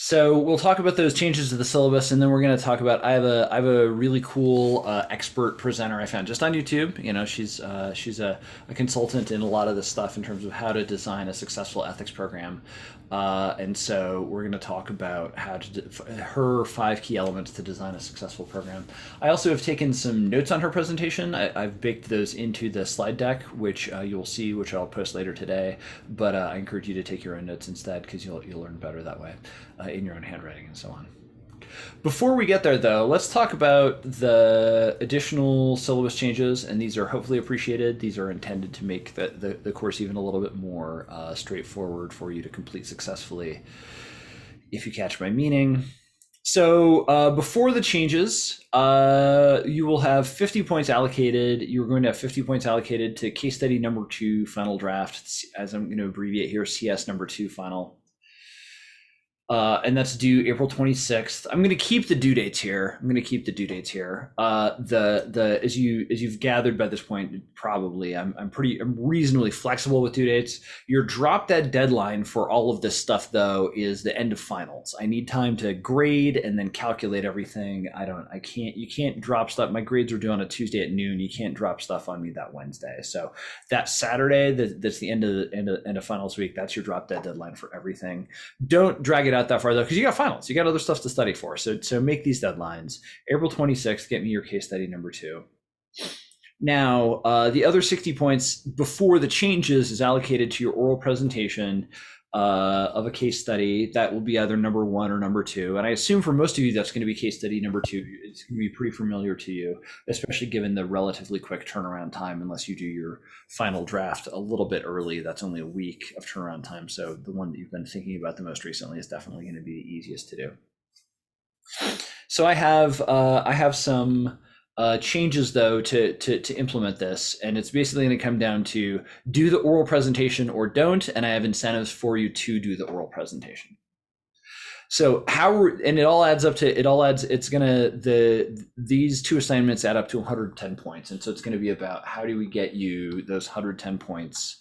So we'll talk about those changes to the syllabus, and then we're going to talk about. I have a really cool expert presenter I found just on YouTube. You know, she's a consultant in a lot of this stuff in terms of how to design a successful ethics program, and so we're going to talk about her 5 key elements to design a successful program. I also have taken some notes on her presentation. I've baked those into the slide deck, which you'll see, which I'll post later today. But I encourage you to take your own notes instead because you'll learn better that way in your own handwriting and so on. Before we get there, though, let's talk about the additional syllabus changes, and these are hopefully appreciated. These are intended to make the course even a little bit more straightforward for you to complete successfully, if you catch my meaning. So before the changes, you will have 50 points allocated. You're going to have 50 points allocated to case study number 2 final draft, as I'm going to abbreviate here, CS number 2 final. And that's due April 26th. I'm going to keep the due dates here. As you've gathered by this point, probably I'm reasonably flexible with due dates. Your drop dead deadline for all of this stuff, though, is the end of finals. I need time to grade and then calculate everything. You can't drop stuff. My grades are due on a Tuesday at noon. You can't drop stuff on me that Wednesday. So that Saturday, that's the end of finals week. That's your drop dead deadline for everything. Don't drag it out that far, though, because you got finals. You got other stuff to study for. So make these deadlines. April 26th, get me your case study number 2. Now, the other 60 points before the changes is allocated to your oral presentation of a case study. That will be either number 1 or number 2. And I assume for most of you, that's going to be case study number 2. It's going to be pretty familiar to you, especially given the relatively quick turnaround time, unless you do your final draft a little bit early. That's only a week of turnaround time. So the one that you've been thinking about the most recently is definitely going to be the easiest to do. So I have some changes, though, to implement this, and it's basically going to come down to do the oral presentation or don't, and I have incentives for you to do the oral presentation. So and these 2 assignments add up to 110 points, and so it's going to be about how do we get you those 110 points,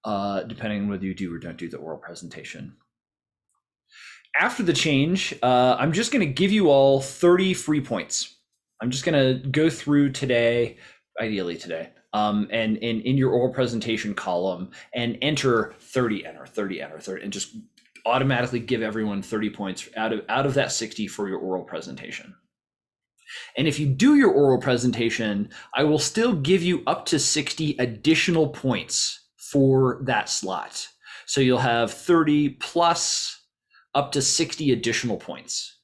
depending on whether you do or don't do the oral presentation. After the change, I'm just going to give you all 30 free points. I'm just going to go through today, ideally today, and in your oral presentation column, and enter 30, and just automatically give everyone 30 points out of that 60 for your oral presentation. And if you do your oral presentation, I will still give you up to 60 additional points for that slot. So you'll have 30 plus up to 60 additional points.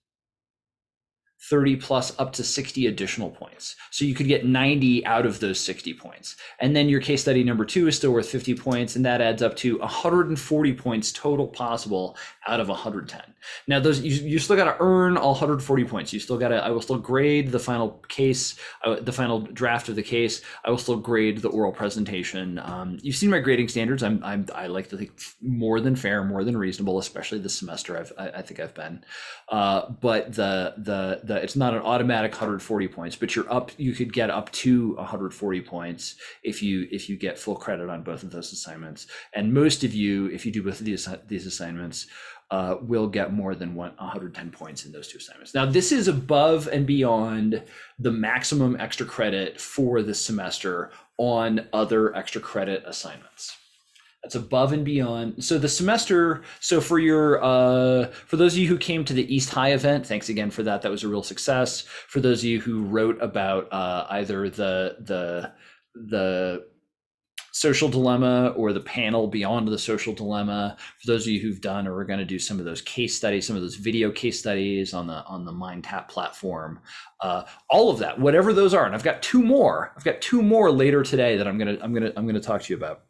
30 plus up to 60 additional points. So you could get 90 out of those 60 points. And then your case study number 2 is still worth 50 points, and that adds up to 140 points total possible out of 110. Now those you still got to earn all 140 points. I will still grade the final case, the final draft of the case. I will still grade the oral presentation. You've seen my grading standards. I like to think more than fair, more than reasonable, especially this semester. I think I've been, but it's not an automatic 140 points, but you could get up to 140 points if you get full credit on both of those assignments. And most of you, if you do both of these assignments, will get more than 110 points in those 2 assignments. Now, this is above and beyond the maximum extra credit for this semester on other extra credit assignments. That's above and beyond. So the semester, so for those of you who came to the East High event, thanks again for that. That was a real success. For those of you who wrote about either the social dilemma or the panel beyond the social dilemma, for those of you who've done or are going to do some of those case studies, some of those video case studies on the MindTap platform, all of that, whatever those are, and I've got two more later today that I'm gonna talk to you about.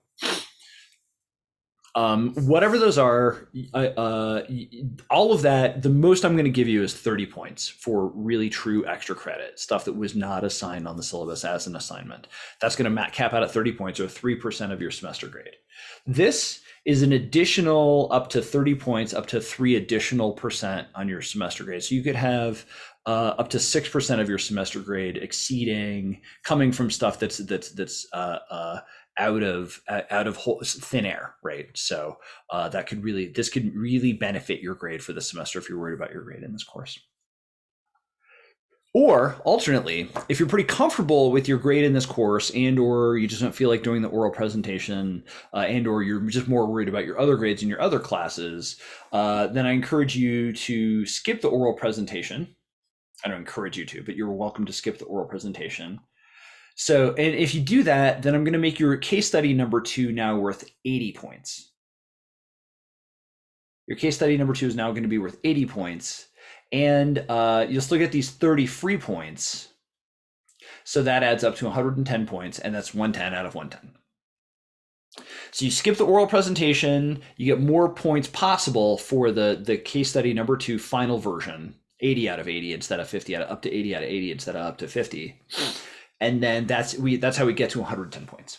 Whatever those are, all of that, the most I'm going to give you is 30 points for really true extra credit, stuff that was not assigned on the syllabus as an assignment. That's going to cap out at 30 points, or 3% of your semester grade. This is an additional up to 30 points, up to 3 additional percent on your semester grade. So you could have up to 6% of your semester grade coming from stuff that's out of thin air, right? So this could really benefit your grade for the semester if you're worried about your grade in this course. Or alternately, if you're pretty comfortable with your grade in this course, and or you just don't feel like doing the oral presentation, and or you're just more worried about your other grades in your other classes, then I encourage you to skip the oral presentation. I don't encourage you to, but you're welcome to skip the oral presentation. So, and if you do that, then I'm going to make your case study number 2 now worth 80 points. Your case study number 2 is now going to be worth 80 points. And you'll still get these 30 free points. So that adds up to 110 points, and that's 110 out of 110. So you skip the oral presentation, you get more points possible for the case study number 2 final version, 80 out of 80 instead of 50 up to 80 out of 80 instead of up to 50. And then that's how we get to 110 points.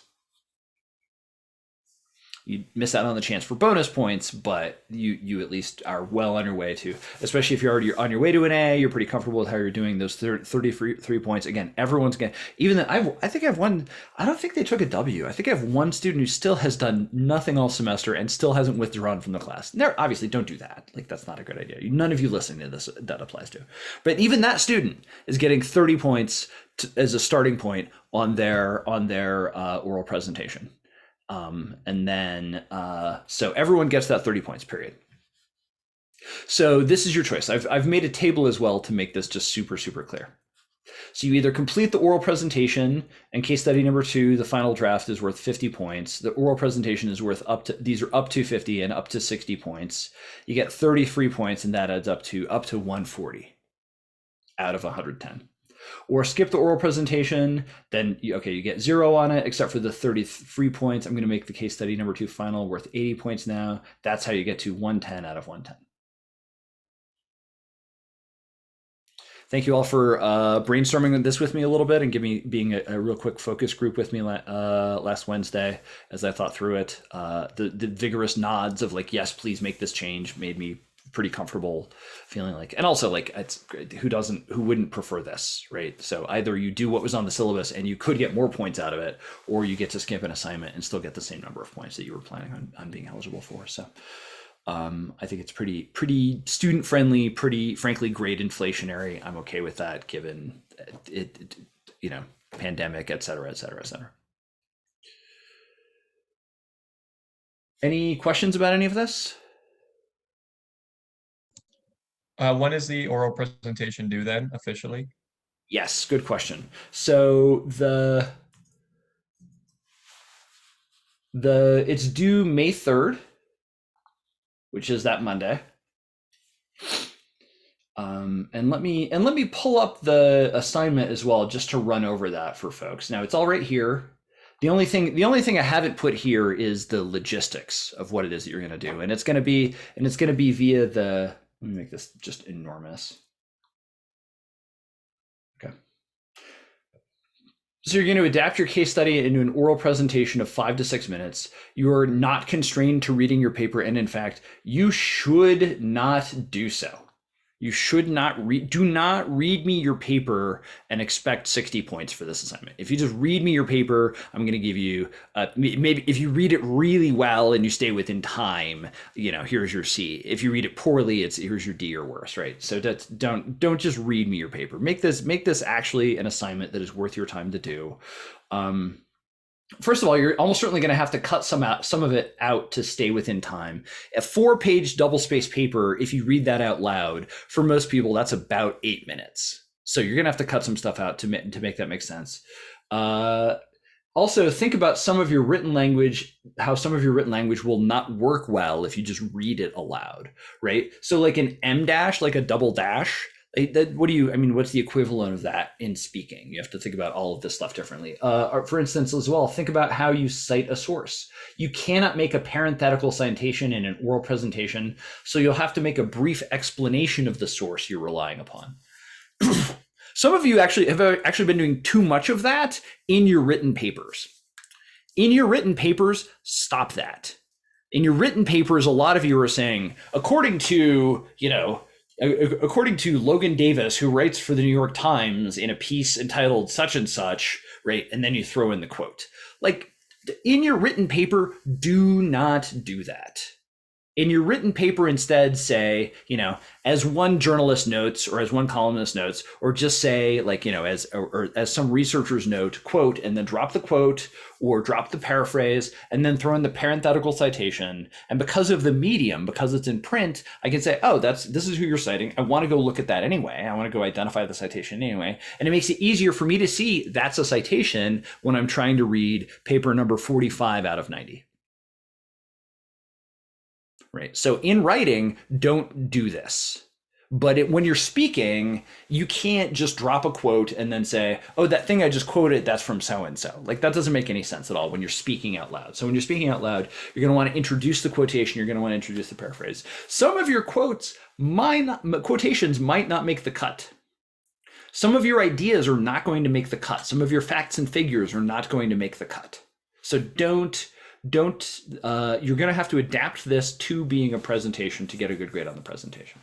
You miss out on the chance for bonus points, but you at least are well on your way to, especially if you're already on your way to an A, you're pretty comfortable with how you're doing those 33 points. Again, everyone's going to, even then, I think I have one, I don't think they took a W. I think I have one student who still has done nothing all semester and still hasn't withdrawn from the class. And obviously don't do that. Like, that's not a good idea. None of you listening to this, that applies to. But even that student is getting 30 points as a starting point on their oral presentation. And then, so everyone gets that 30 points, period. So this is your choice. I've made a table as well to make this just super, super clear. So you either complete the oral presentation, and case study number 2, the final draft, is worth 50 points. The oral presentation is worth these are up to 50 and up to 60 points. You get 30 free points, and that adds up to 140 out of 110. Or skip the oral presentation, then you get 0 on it, except for the 30 free points. I'm going to make the case study number 2 final worth 80 points now. That's how you get to 110 out of 110. Thank you all for brainstorming this with me a little bit and being a real quick focus group with me last Wednesday as I thought through it. The vigorous nods of like, yes, please make this change made me pretty comfortable feeling like, and also like, it's who wouldn't prefer this, right? So either you do what was on the syllabus and you could get more points out of it, or you get to skip an assignment and still get the same number of points that you were planning on being eligible for. So I think it's pretty student friendly, pretty frankly grade inflationary. I'm okay with that given it pandemic, et cetera, et cetera, et cetera. Any questions about any of this? When is the oral presentation due then, officially? Yes, good question. So it's due May 3rd, which is that Monday. And let me pull up the assignment as well, just to run over that for folks. Now it's all right here. The only thing I haven't put here is the logistics of what it is that you're going to do, and it's going to be via the. Let me make this just enormous. Okay. So you're going to adapt your case study into an oral presentation of 5 to 6 minutes. You are not constrained to reading your paper, and in fact, you should not do so. You should not do not read me your paper and expect 60 points for this assignment. If you just read me your paper, I'm going to give you maybe if you read it really well and you stay within time, here's your C. If you read it poorly, here's your D or worse, right? So don't just read me your paper. Make this actually an assignment that is worth your time to do. First of all, you're almost certainly going to have to cut some of it out to stay within time. A 4-page double-spaced paper, if you read that out loud, for most people, that's about 8 minutes. So you're going to have to cut some stuff out to make that make sense. Also, think about some of your written language, how some of your written language will not work well if you just read it aloud, right? So like an M dash, like a double dash, what's the equivalent of that in speaking? You have to think about all of this stuff differently. For instance, as well, think about how you cite a source. You cannot make a parenthetical citation in an oral presentation, so you'll have to make a brief explanation of the source you're relying upon. Some of you have been doing too much of that in your written papers. In your written papers, stop that. In your written papers, a lot of you are saying, according to Logan Davis, who writes for the New York Times in a piece entitled such and such, right? And then you throw in the quote. Like, In your written paper, do not do that. In your written paper, instead say, as one journalist notes, or as one columnist notes, or just say, like, or as some researchers note, quote, and then drop the quote or drop the paraphrase and then throw in the parenthetical citation. And because of the medium, because it's in print, I can say, oh, this is who you're citing. I want to go look at that anyway. I want to go identify the citation anyway. And it makes it easier for me to see that's a citation when I'm trying to read paper number 45 out of 90. Right. So in writing, don't do this. But when you're speaking, you can't just drop a quote and then say, oh, that thing I just quoted, that's from so-and-so. Like, that doesn't make any sense at all when you're speaking out loud. So when you're speaking out loud, you're going to want to introduce the quotation. You're going to want to introduce the paraphrase. Some of your quotations might not make the cut. Some of your ideas are not going to make the cut. Some of your facts and figures are not going to make the cut. So you're going to have to adapt this to being a presentation to get a good grade on the presentation.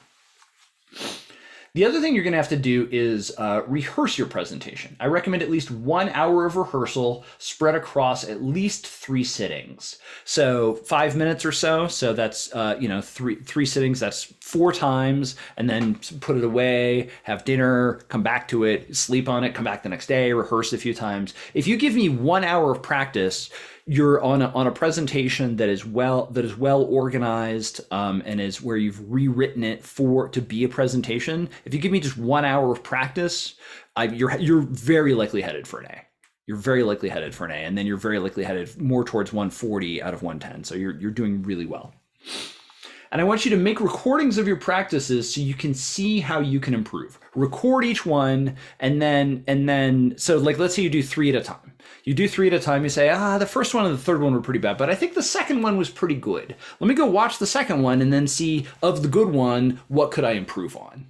The other thing you're going to have to do is rehearse your presentation. I recommend at least 1 hour of rehearsal spread across at least 3 sittings. So 5 minutes or so. So that's, three sittings, that's 4 times, and then put it away, have dinner, come back to it, sleep on it, come back the next day, rehearse a few times. If you give me 1 hour of practice, you're on a presentation that is well organized, and is where you've rewritten it to be a presentation. If you give me just 1 hour of practice, you're very likely headed for an A. You're very likely headed for an A, and then you're very likely headed more towards 140 out of 110. So you're doing really well. And I want you to make recordings of your practices so you can see how you can improve. Record each one, and then so, like, let's say you do 3 at a time. You do 3 at a time, you say, the first one and the third one were pretty bad, but I think the second one was pretty good. Let me go watch the second one and then see, of the good one, what could I improve on?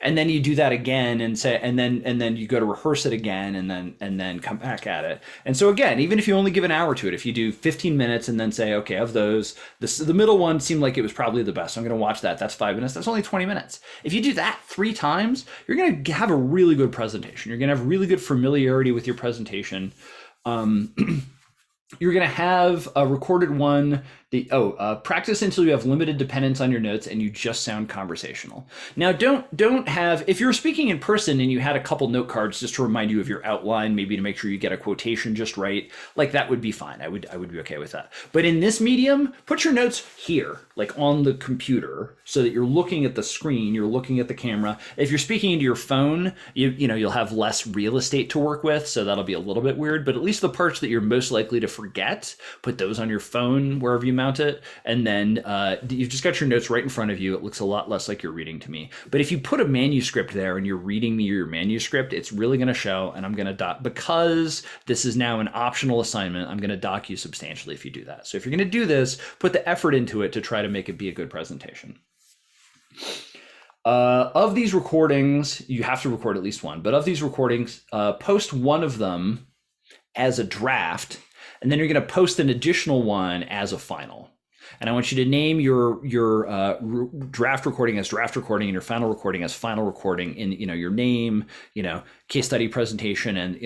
And then you do that again and then you go to rehearse it again and then come back at it. And so again, even if you only give an hour to it, if you do 15 minutes and then say, okay, of those, the middle one seemed like it was probably the best. I'm going to watch that. That's 5 minutes. That's only 20 minutes. If you do that 3 times, you're going to have a really good presentation. You're going to have really good familiarity with your presentation. You're going to have a recorded one. Practice until you have limited dependence on your notes and you just sound conversational. Now, don't have, if you're speaking in person and you had a couple note cards just to remind you of your outline, maybe to make sure you get a quotation just right, like, that would be fine. I would be okay with that. But in this medium, put your notes here, like on the computer, so that you're looking at the screen, you're looking at the camera. If you're speaking into your phone, you'll have less real estate to work with, so that'll be a little bit weird, but at least the parts that you're most likely to forget, put those on your phone wherever you mount it, and then you've just got your notes right in front of you. It looks a lot less like you're reading to me. But if you put a manuscript there and you're reading me your manuscript, it's really going to show, and I'm going to dock, because this is now an optional assignment, I'm going to dock you substantially if you do that. So if you're going to do this, put the effort into it to try to make it be a good presentation. Of these recordings, you have to record at least one, but of these recordings, post one of them as a draft, and then you're going to post an additional one as a final. And I want you to name your draft recording as draft recording and your final recording as final recording in your name, case study presentation, and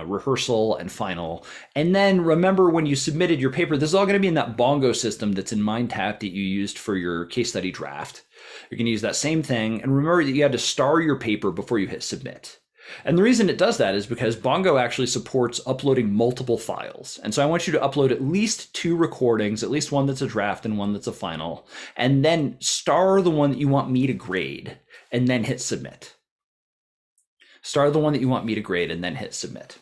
rehearsal and final. And then remember, when you submitted your paper, this is all going to be in that Bongo system that's in MindTap that you used for your case study draft. You're going to use that same thing, and remember that you had to star your paper before you hit submit. And the reason it does that is because Bongo actually supports uploading multiple files. And so I want you to upload at least 2 recordings, at least one that's a draft and one that's a final, and then star the one that you want me to grade, and then hit submit. Star the one that you want me to grade, and then hit submit.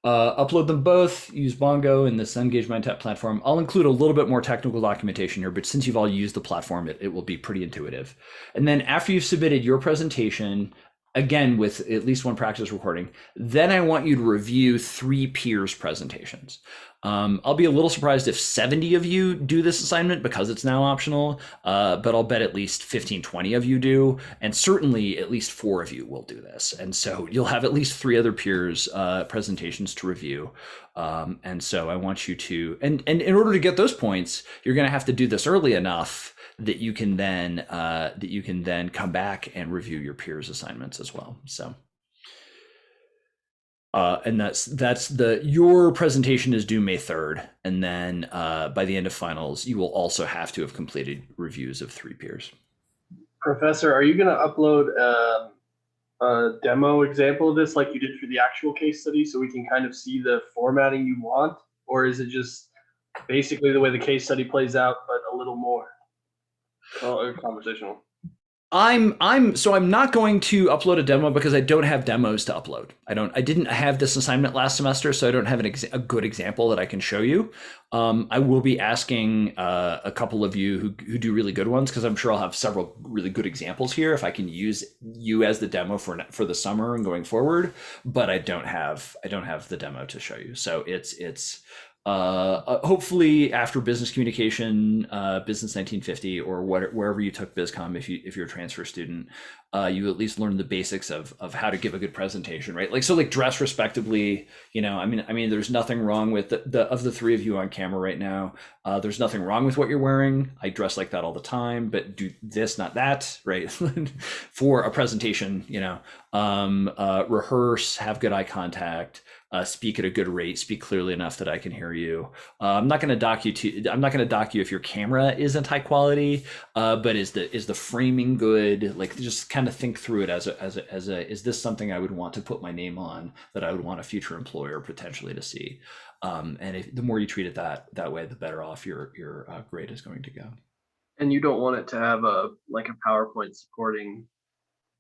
Upload them both, use Bongo in the Cengage MindTap platform. I'll include a little bit more technical documentation here, but since you've all used the platform, it will be pretty intuitive. And then after you've submitted your presentation, again with at least one practice recording, then I want you to review 3 peers' presentations. I'll be a little surprised if 70 of you do this assignment because it's now optional, but I'll bet at least 15, 20 of you do, and certainly at least 4 of you will do this. And so you'll have at least 3 other peers' presentations to review. And so I want you to, and in order to get those points, you're going to have to do this early enough that you can then come back and review your peers' assignments as well. So And your presentation is due May 3rd, and then by the end of finals, you will also have to have completed reviews of 3 peers. Professor, are you going to upload a demo example of this like you did for the actual case study so we can kind of see the formatting you want? Or is it just basically the way the case study plays out, but a little more conversational? I'm not going to upload a demo because I don't have demos to upload. I didn't have this assignment last semester, so I don't have a good example that I can show you. I will be asking a couple of you who do really good ones, because I'm sure I'll have several really good examples here if I can use you as the demo for the summer and going forward. But I don't have the demo to show you, so it's hopefully after business communication, business 1950, or wherever you took BizCom, if you're a transfer student, you at least learn the basics of how to give a good presentation, right? Like dress respectably. I mean, there's nothing wrong with of the 3 of you on camera right now. There's nothing wrong with what you're wearing. I dress like that all the time, but do this, not that, right? For a presentation, rehearse, have good eye contact. Speak at a good rate, speak clearly enough that I can hear you. I'm not going to dock you if your camera isn't high quality, but is the framing good? Like, just kind of think through it as a is this something I would want to put my name on, that I would want a future employer potentially to see? And the more you treat it that way, the better off your grade is going to go. And you don't want it to have a PowerPoint supporting.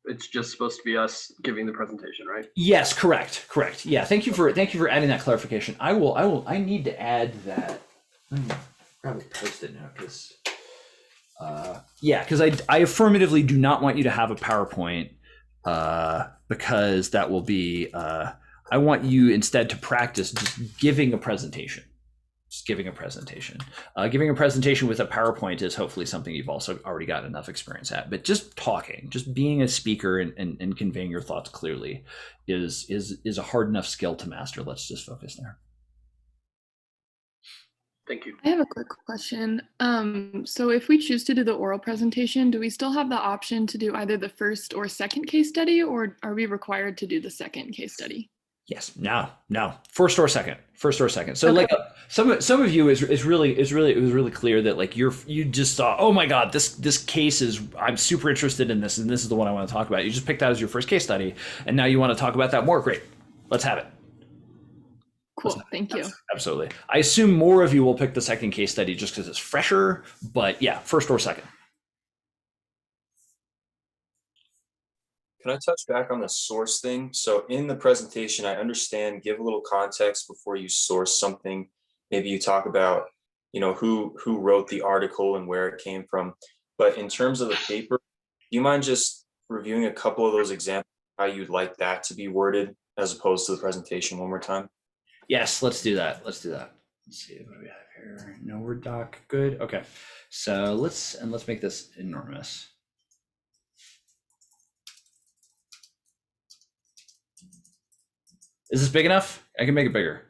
It's just supposed to be us giving the presentation, right? Yes, correct. Yeah, thank you for adding that clarification. I need to add that. Probably post it now, because I affirmatively do not want you to have a PowerPoint, because that will be I want you instead to practice just giving a presentation. Giving a presentation with a PowerPoint is hopefully something you've also already got enough experience at. But just talking, just being a speaker and conveying your thoughts clearly is a hard enough skill to master. Let's just focus there. Thank you. I have a quick question. So if we choose to do the oral presentation, do we still have the option to do either the first or second case study, or are we required to do the second case study? Yes. No. First or second. So Okay. like some of you it was really clear that like you just saw, oh my God, this case is, I'm super interested in this, and this is the one I want to talk about. You just picked that as your first case study, and now you want to talk about that more. Great. Let's have it. Cool. Thank you. Absolutely. I assume more of you will pick the second case study just because it's fresher, but yeah, first or second. Can I touch back on the source thing? So in the presentation, I understand, give a little context before you source something. Maybe you talk about, who wrote the article and where it came from. But in terms of the paper, do you mind just reviewing a couple of those examples, how you'd like that to be worded as opposed to the presentation one more time? Yes, let's do that. Let's see, what do we have here? No Word doc. Good. Okay. So let's make this enormous. Is this big enough? I can make it bigger.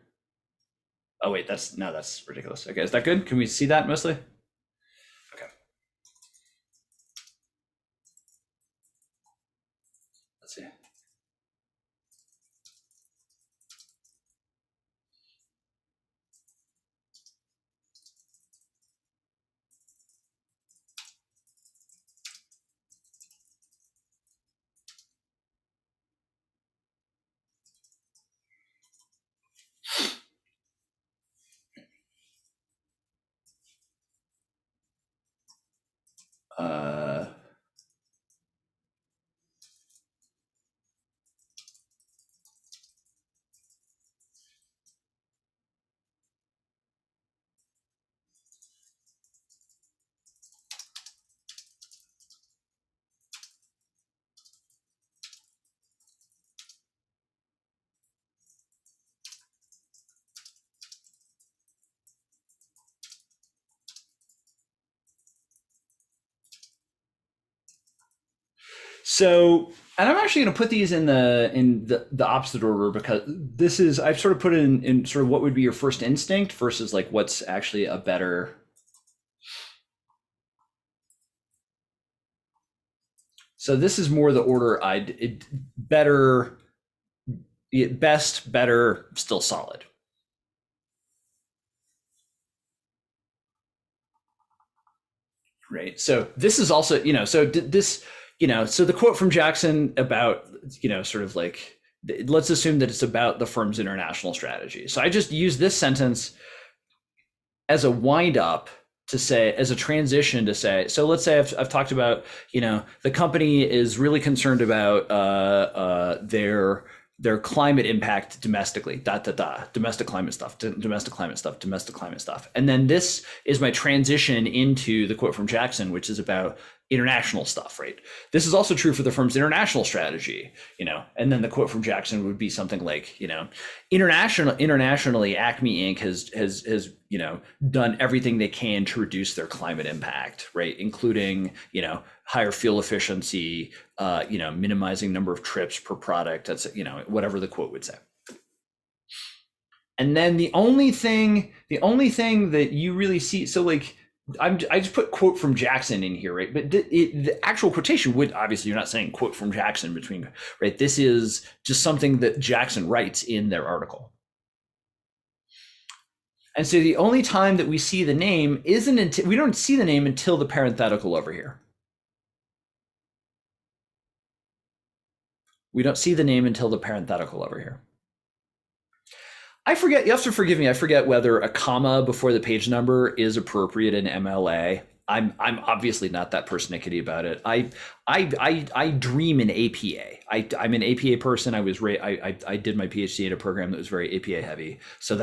Oh wait, that's ridiculous. Okay, is that good? Can we see that mostly? Okay. Let's see. So, and I'm actually going to put these in the opposite order, because this is, I've sort of put it in sort of what would be your first instinct versus like what's actually a better. So this is more the order better best, better, still solid. Right. So this is also, so this, so the quote from Jackson about, sort of like, let's assume that it's about the firm's international strategy. So I just use this sentence as a wind up to say, as a transition to say, so let's say I've talked about, the company is really concerned about their climate impact domestically, domestic climate stuff. And then this is my transition into the quote from Jackson, which is about international stuff, right? This is also true for the firm's international strategy, and then the quote from Jackson would be something like, internationally, Acme Inc. has done everything they can to reduce their climate impact, right? Including, higher fuel efficiency, minimizing number of trips per product. That's, whatever the quote would say. And then the only thing that you really see, so like, I just put quote from Jackson in here, right? But the actual quotation would, obviously, you're not saying quote from Jackson between, right? This is just something that Jackson writes in their article. And so the only time that we see the name isn't until, we don't see the name until the parenthetical over here. We don't see the name until the parenthetical over here. I forget, you have to forgive me, I forget whether a comma before the page number is appropriate in MLA. I'm obviously not that persnickety about it. I dream in APA. I'm an APA person. I did my PhD in a program that was very APA heavy. So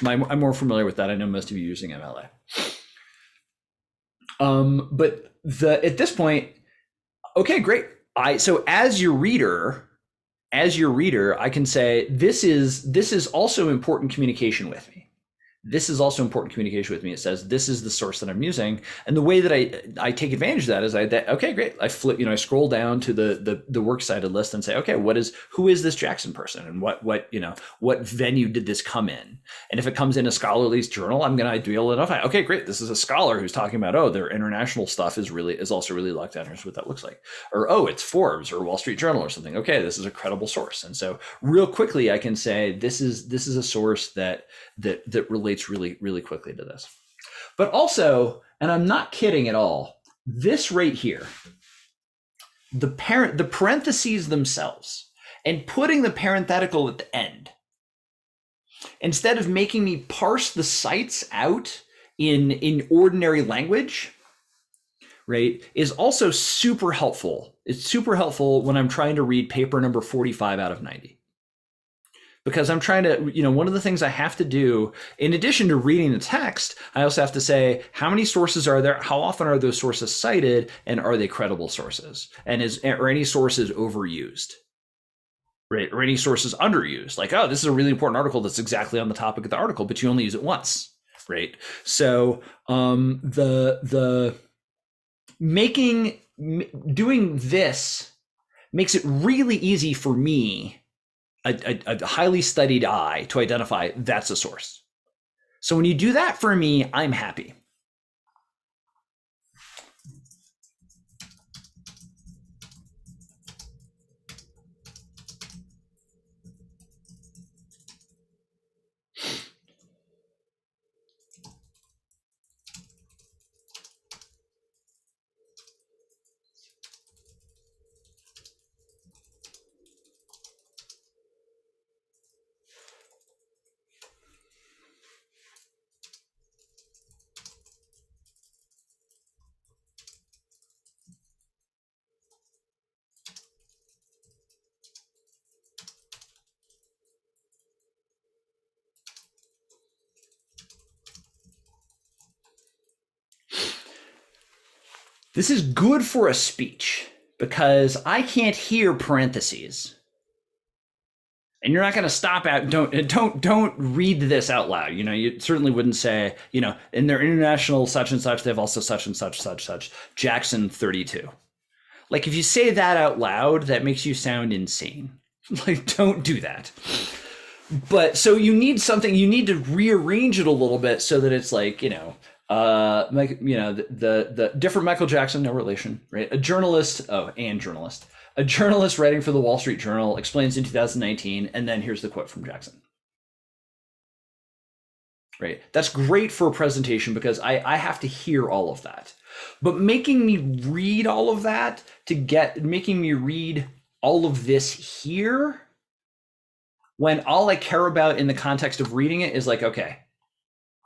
I'm more familiar with that. I know most of you using MLA. But at this point, okay, great. So as your reader, I can say, this is also important communication with me. This is also important communication with me. It says, this is the source that I'm using. And the way that I take advantage of that is okay, great. I flip, I scroll down to the works cited list and say, okay, who is this Jackson person? And what venue did this come in? And if it comes in a scholarly journal, I'm going to be able to identify, okay, great. This is a scholar who's talking about, their international stuff is also really locked down. Here's what that looks like. Or, it's Forbes or Wall Street Journal or something. Okay, this is a credible source. And so real quickly, I can say, this is a source that relates really, really quickly to this. But also, and I'm not kidding at all, this right here, the parentheses themselves, and putting the parenthetical at the end, instead of making me parse the cites out in ordinary language, right, is also super helpful. It's super helpful when I'm trying to read paper number 45 out of 90. Because I'm trying to, one of the things I have to do, in addition to reading the text, I also have to say, how many sources are there? How often are those sources cited? And are they credible sources? And are any sources overused? Right? Or any sources underused? Like, this is a really important article that's exactly on the topic of the article, but you only use it once, right? So doing this makes it really easy for me, a highly studied eye, to identify that's a source. So when you do that for me, I'm happy. This is good for a speech because I can't hear parentheses. And you're not going to stop out. Don't read this out loud. You certainly wouldn't say, in their international such and such, they have also such and such, Jackson 32. Like, if you say that out loud, that makes you sound insane. Like, don't do that. But so you need to rearrange it a little bit so that it's like, the different Michael Jackson, no relation, right? A journalist writing for the Wall Street Journal explains in 2019, and then here's the quote from Jackson. Right, that's great for a presentation because I have to hear all of that, but making me read all of that making me read all of this here, when all I care about in the context of reading it is like, okay,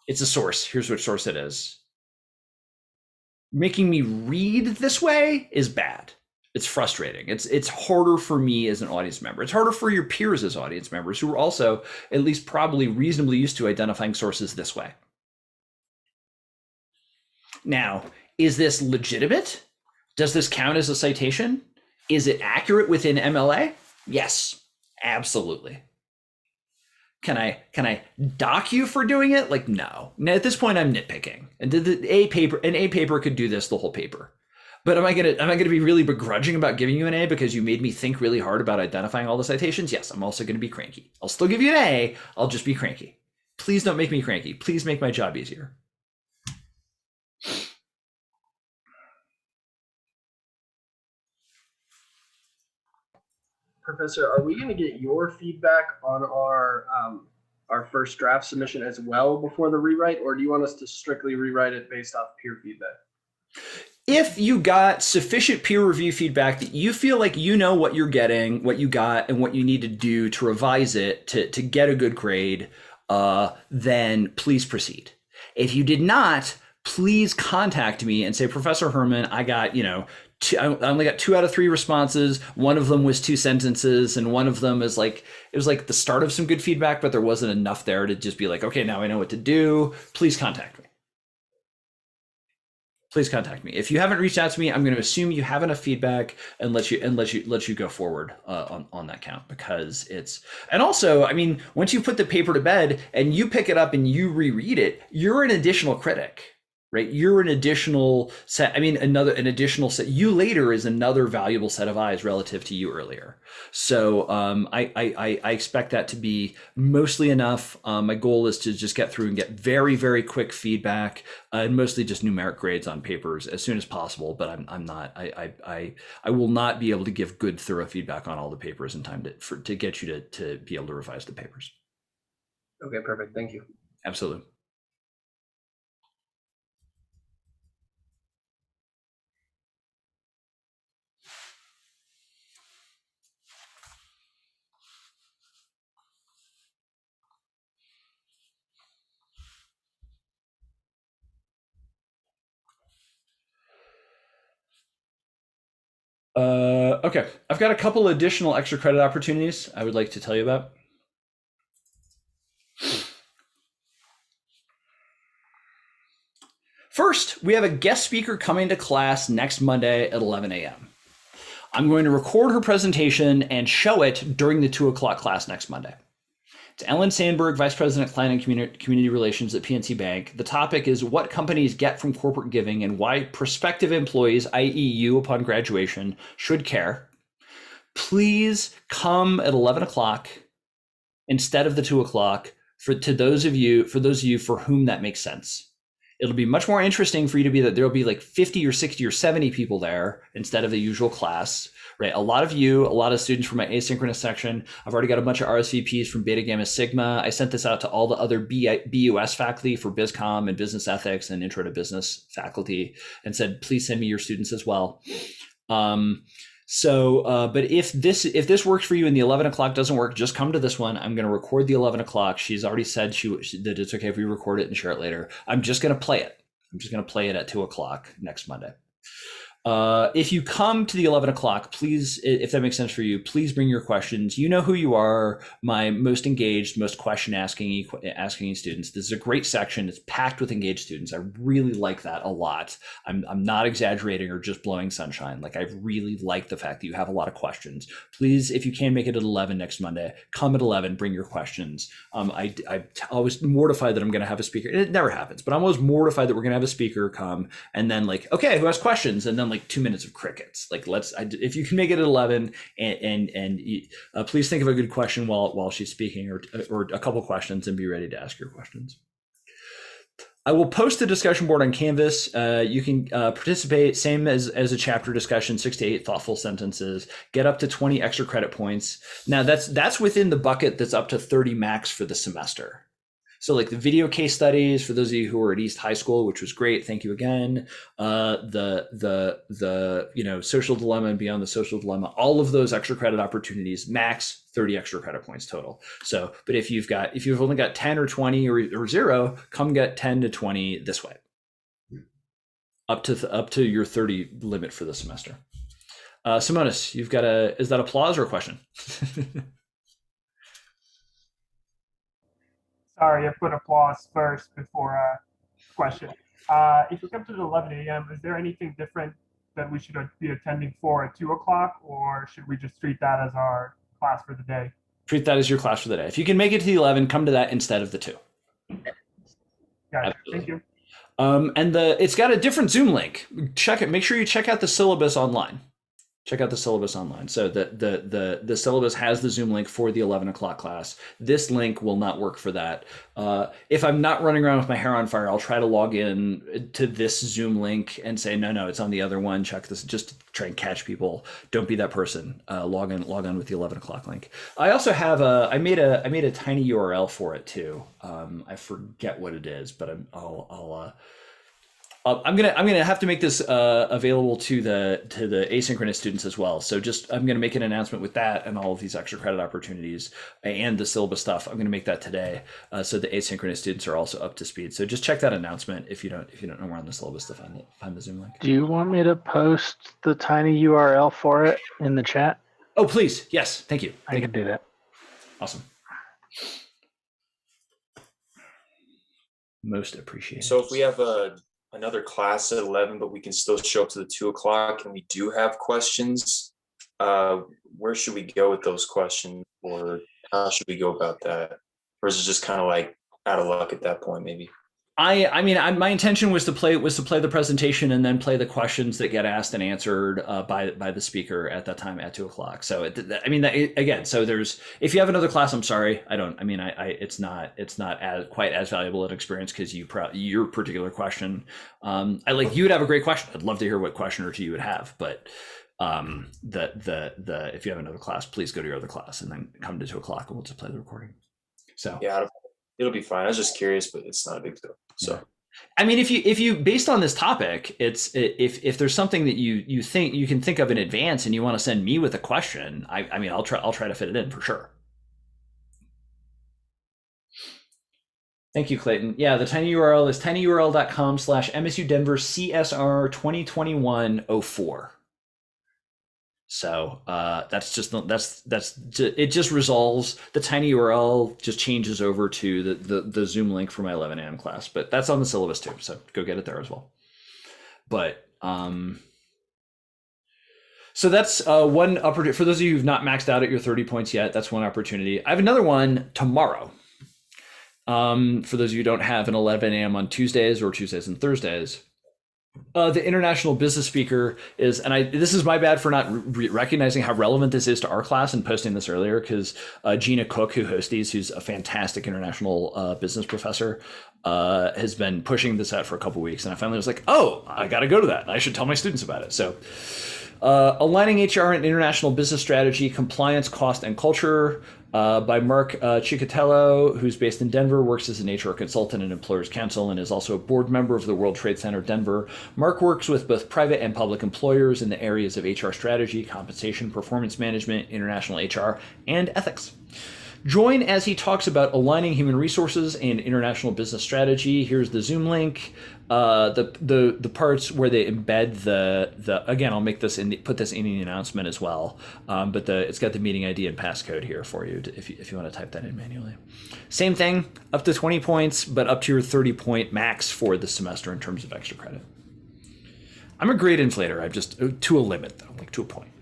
it's a source. Here's which source it is. Making me read this way is bad. It's frustrating. It's harder for me as an audience member. It's harder for your peers as audience members who are also at least probably reasonably used to identifying sources this way. Now, is this legitimate? Does this count as a citation? Is it accurate within MLA? Yes, absolutely. Can I dock you for doing it? Like, no. At this point, I'm nitpicking. And an A paper could do this the whole paper. But am I gonna be really begrudging about giving you an A because you made me think really hard about identifying all the citations? Yes, I'm also gonna be cranky. I'll still give you an A, I'll just be cranky. Please don't make me cranky. Please make my job easier. Professor, are we going to get your feedback on our first draft submission as well before the rewrite, or do you want us to strictly rewrite it based off peer feedback? If you got sufficient peer review feedback that you feel like you know what you're getting, what you got, and what you need to do to revise it to get a good grade, then please proceed. If you did not, please contact me and say, Professor Herman, I got, I only got 2 out of 3 responses. One of them was 2 sentences, and one of them is like, it was like the start of some good feedback, but there wasn't enough there to just be like, okay, now I know what to do. Please contact me. Please contact me. If you haven't reached out to me, I'm going to assume you have enough feedback and let you go forward on that count, because and also, I mean, once you put the paper to bed and you pick it up and you reread it, you're an additional critic, right? You're an additional set. I mean, an additional set. You later is another valuable set of eyes relative to you earlier. So I expect that to be mostly enough. My goal is to just get through and get very, very quick feedback, and mostly just numeric grades on papers as soon as possible. But I will not be able to give good, thorough feedback on all the papers in time to get you to be able to revise the papers. Okay, perfect. Thank you. Absolutely. Okay, I've got a couple additional extra credit opportunities I would like to tell you about. First, we have a guest speaker coming to class next Monday at 11 a.m. I'm going to record her presentation and show it during the 2 o'clock class next Monday. It's Ellen Sandberg, Vice President, Client and Community Relations at PNC Bank. The topic is what companies get from corporate giving and why prospective employees, i.e. you upon graduation, should care. Please come at 11 o'clock instead of the 2 o'clock for those of you for whom that makes sense. It'll be much more interesting for you to be that there'll be like 50 or 60 or 70 people there instead of the usual class, right? A lot of students from my asynchronous section. I've already got a bunch of RSVPs from Beta Gamma Sigma. I sent this out to all the other BUS faculty for BizCom and business ethics and intro to business faculty and said, please send me your students as well. But if this works for you and the 11 o'clock doesn't work, just come to this one. I'm going to record the 11 o'clock. She's already said that it's okay if we record it and share it later. I'm just going to play it. I'm just going to play it at 2 o'clock next Monday. If you come to the 11 o'clock, please, if that makes sense for you, please bring your questions. You know who you are, my most engaged, most question asking students. This is a great section. It's packed with engaged students. I really like that a lot. I'm not exaggerating or just blowing sunshine. Like, I really like the fact that you have a lot of questions. Please, if you can make it at 11 next Monday, come at 11, bring your questions. I was mortified that I'm going to have a speaker. It never happens, but I'm always mortified that we're going to have a speaker come and then like, okay, who has questions? And then like 2 minutes of crickets. Like, if you can make it at 11 and please think of a good question while she's speaking or a couple questions and be ready to ask your questions. I will post the discussion board on Canvas. You can participate, same as a chapter discussion, 6 to 8 thoughtful sentences, get up to 20 extra credit points. Now that's within the bucket that's up to 30 max for the semester. So like the video case studies for those of you who were at East High School, which was great, thank you again. The social dilemma and beyond the social dilemma, all of those extra credit opportunities, max 30 extra credit points total. So, but if you've only got 10 or 20 or 0, come get 10 to 20 this way, up to your 30 limit for the semester. Simonis, you've got is that applause or a question? Sorry, I put applause first before question. If you come to the 11 a.m., is there anything different that we should be attending for at 2 o'clock, or should we just treat that as our class for the day? Treat that as your class for the day. If you can make it to the 11, come to that instead of the 2. Gotcha. Absolutely. Thank you. And it's got a different Zoom link. Check it. Make sure you check out the syllabus online. Check out the syllabus online. So the syllabus has the Zoom link for the 11 o'clock class. This link will not work for that. If I'm not running around with my hair on fire, I'll try to log in to this Zoom link and say, no, it's on the other one. Check this, just to try and catch people. Don't be that person. Log on with the 11 o'clock link. I also have I made a tiny URL for it too. I forget what it is, but I'm gonna have to make this available to the asynchronous students as well. So I'm gonna make an announcement with that and all of these extra credit opportunities and the syllabus stuff. I'm gonna make that today, so the asynchronous students are also up to speed. So just check that announcement if you don't know where on the syllabus to find the Zoom link. Do you want me to post the tiny URL for it in the chat? Oh, please, yes, thank you. I can do that. Awesome. Most appreciated. So if we have another class at 11, but we can still show up to the 2 o'clock and we do have questions, where should we go with those questions, or how should we go about that? Or is it just kind of like out of luck at that point, maybe? My intention was to play the presentation and then play the questions that get asked and answered by the speaker at that time at 2 o'clock. So again, so if you have another class, I'm sorry, it's not quite as valuable an experience because your particular question, you would have a great question. I'd love to hear what question or two you would have, but if you have another class, please go to your other class and then come to 2 o'clock and we'll just play the recording. So yeah, it'll be fine. I was just curious, but it's not a big deal. So, yeah. If you based on this topic, if there's something that you think you can think of in advance and you want to send me with a question, I'll try to fit it in for sure. Thank you, Clayton. Yeah, the tiny URL is tinyurl.com/MSU Denver CSR 2021-04. So it just resolves the tiny URL, just changes over to the Zoom link for my 11 a.m. class, but that's on the syllabus too. So go get it there as well. But so that's one opportunity for those of you who've not maxed out at your 30 points yet. That's one opportunity. I have another one tomorrow. For those of you who don't have an 11 a.m. on Tuesdays or Tuesdays and Thursdays. The international business speaker is, and this is my bad for not recognizing how relevant this is to our class and posting this earlier, because Gina Cook, who hosts these, who's a fantastic international business professor, has been pushing this out for a couple weeks, and I finally was like, oh, I got to go to that. I should tell my students about it. So Aligning HR and International Business Strategy, Compliance, Cost, and Culture by Mark Ciccatello, who's based in Denver, works as an HR consultant and Employers Council, and is also a board member of the World Trade Center Denver. Mark works with both private and public employers in the areas of HR strategy, compensation, performance management, international HR, and ethics. Join as he talks about aligning human resources and international business strategy. Here's the Zoom link. The parts where they embed the again, I'll make this put this in the announcement as well. But it's got the meeting ID and passcode here for you if you want to type that in manually. Same thing, up to 20 points, but up to your 30-point max for the semester in terms of extra credit. I'm a grade inflator. I'm just to a limit though, like to a point.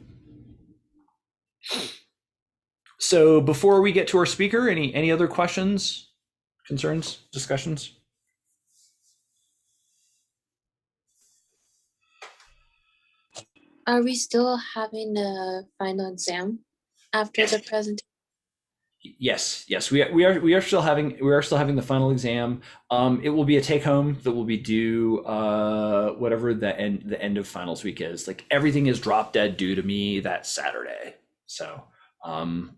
So before we get to our speaker, any other questions, concerns, discussions? Are we still having a final exam after the presentation? Yes, we are still having the final exam. It will be a take home that will be due whatever the end of finals week is. Like everything is drop dead due to me that Saturday. So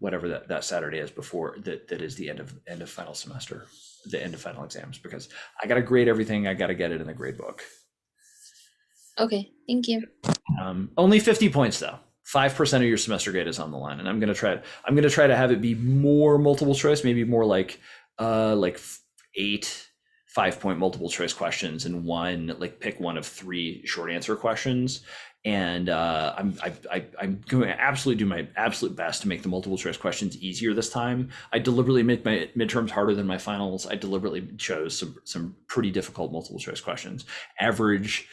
whatever that Saturday is before that is the end of final semester, the end of final exams, because I got to grade everything. I got to get it in the grade book. Okay, thank you. Only 50 points though. 5% of your semester grade is on the line, and I'm gonna try to have it be more multiple choice, maybe more like 8 5-point multiple choice questions and pick one of 3 short answer questions. And I'm going to absolutely do my absolute best to make the multiple choice questions easier this time. I deliberately make my midterms harder than my finals. I deliberately chose some pretty difficult multiple choice questions. Average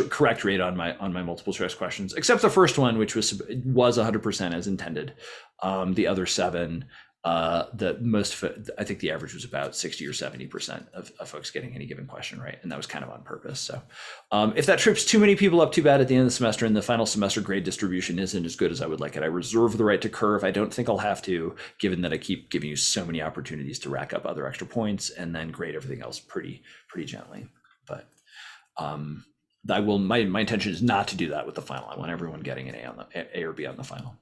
correct rate on my multiple choice questions, except the first one, which was 100% as intended. The other 7, I think the average was about 60 or 70% of folks getting any given question right, and that was kind of on purpose. So if that trips too many people up too bad at the end of the semester and the final semester grade distribution isn't as good as I would like it, I reserve the right to curve. I don't think I'll have to, given that I keep giving you so many opportunities to rack up other extra points and then grade everything else pretty gently. But I will. My intention is not to do that with the final. I want everyone getting an A or B on the final.